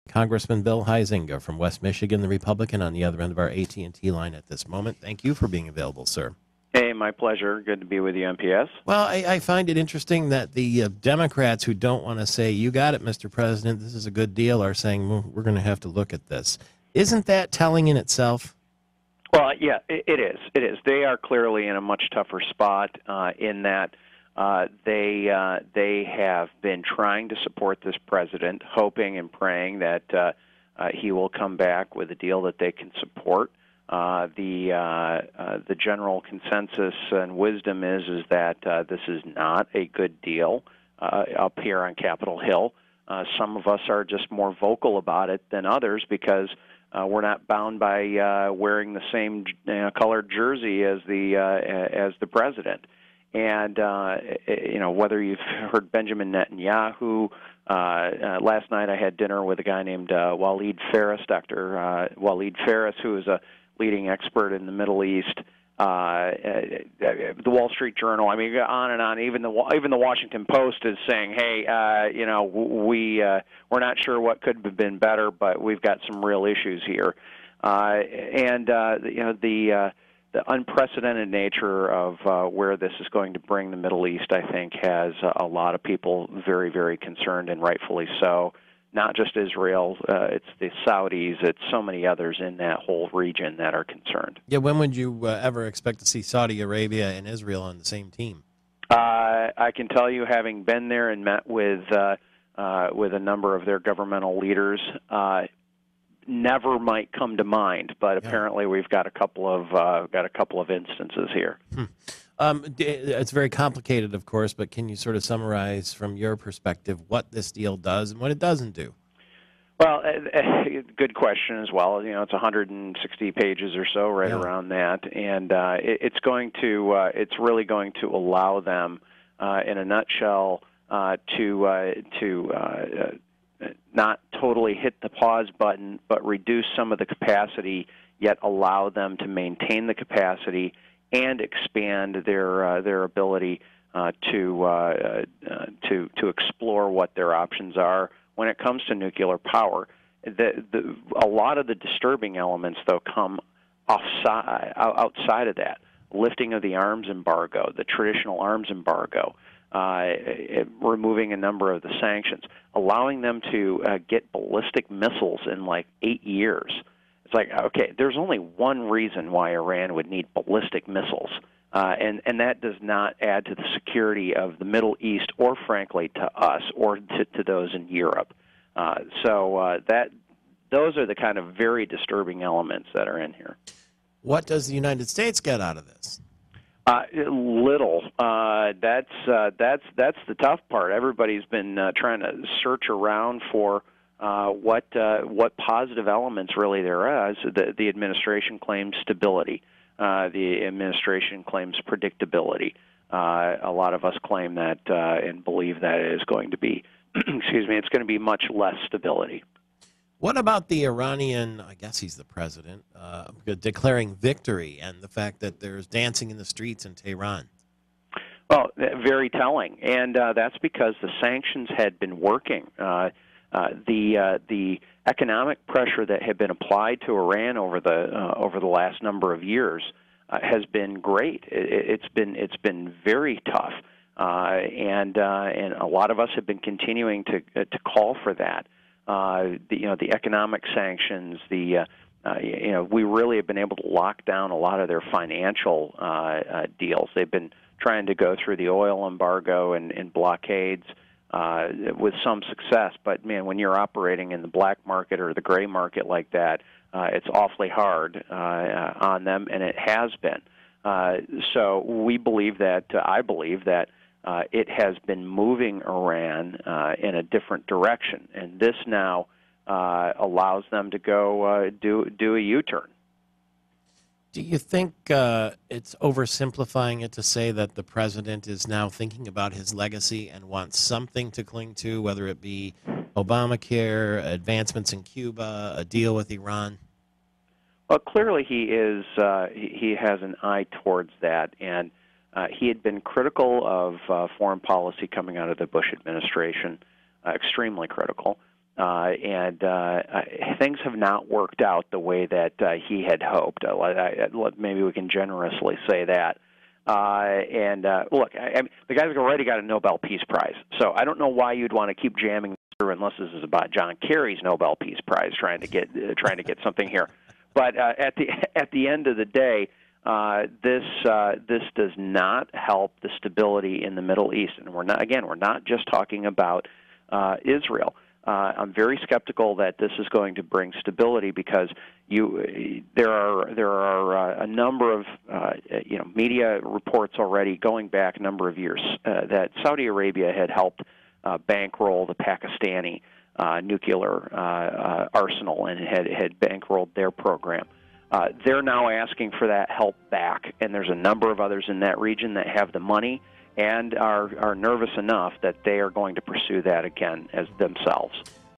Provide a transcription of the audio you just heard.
Congressman Bill Huizenga from West Michigan, the Republican, on the other end of our AT&T line at this moment. Thank you for being available, sir. Hey, my pleasure. Good to be with you, MPS. Well, I find it interesting that the Democrats who don't want to say, you got it, Mr. President, this is a good deal, are saying, well, we're going to have to look at this. Isn't that telling in itself? Well, yeah, it is. It is. They are clearly in a much tougher spot in that they have been trying to support this president, hoping and praying that he will come back with a deal that they can support. The general consensus and wisdom is that this is not a good deal up here on Capitol Hill. Some of us are just more vocal about it than others because we're not bound by wearing the same colored jersey as the president. And whether you've heard Benjamin Netanyahu. Last night I had dinner with a guy named Walid Faris, Dr. Walid Faris, who is a leading expert in the Middle East. The Wall Street Journal. I mean, on and on. Even the Washington Post is saying, "Hey, we're not sure what could have been better, but we've got some real issues here." The unprecedented nature of where this is going to bring the Middle East, I think, has a lot of people very, very concerned, and rightfully so. Not just Israel, it's the Saudis, it's so many others in that whole region that are concerned. Yeah, when would you ever expect to see Saudi Arabia and Israel on the same team? I can tell you, having been there and met with a number of their governmental leaders, never might come to mind, but apparently we've got a couple of instances here. It's very complicated, of course, but can you sort of summarize from your perspective what this deal does and what it doesn't do? Well, good question as well. It's 160 pages or so, right around that, and it's really going to allow them, in a nutshell, to not totally hit the pause button, but reduce some of the capacity, yet allow them to maintain the capacity and expand their ability to explore what their options are when it comes to nuclear power. A lot of the disturbing elements, though, come outside of that. Lifting of the arms embargo, the traditional arms embargo, removing a number of the sanctions, allowing them to get ballistic missiles in like 8 years. It's like, okay, there's only one reason why Iran would need ballistic missiles, and that does not add to the security of the Middle East or, frankly, to us or to those in Europe. Those are the kind of very disturbing elements that are in here. What does the United States get out of this? Little. That's the tough part. Everybody's been trying to search around for what positive elements really there is. The administration claims stability. The administration claims predictability. A lot of us claim that and believe that it is going to be, it's going to be much less stability. What about the Iranian, I guess he's the president, declaring victory and the fact that there's dancing in the streets in Tehran? Well, very telling, and that's because the sanctions had been working. The economic pressure that had been applied to Iran over the last number of years has been great. It's been very tough, and a lot of us have been continuing to call for that. The economic sanctions, we really have been able to lock down a lot of their financial deals. They've been trying to go through the oil embargo and blockades with some success. But, man, when you're operating in the black market or the gray market like that, it's awfully hard on them, and it has been. So I believe that it has been moving Iran in a different direction, and this now allows them to go do a U-turn. Do you think it's oversimplifying it to say that the president is now thinking about his legacy and wants something to cling to, whether it be Obamacare, advancements in Cuba, a deal with Iran? Well, clearly he is. He has an eye towards that, and he had been critical of foreign policy coming out of the Bush administration, extremely critical. and things have not worked out the way that he had hoped. Maybe we can generously say that. Look, the guy's already got a Nobel Peace Prize, so I don't know why you'd want to keep jamming through unless this is about John Kerry's Nobel Peace Prize, trying to get something here. But at the end of the day, this does not help the stability in the Middle East, and we're not just talking about Israel. I'm very skeptical that this is going to bring stability because there are a number of media reports already going back a number of years that Saudi Arabia had helped bankroll the Pakistani nuclear arsenal and had bankrolled their program. They're now asking for that help back, and there's a number of others in that region that have the money and are nervous enough that they are going to pursue that again as themselves.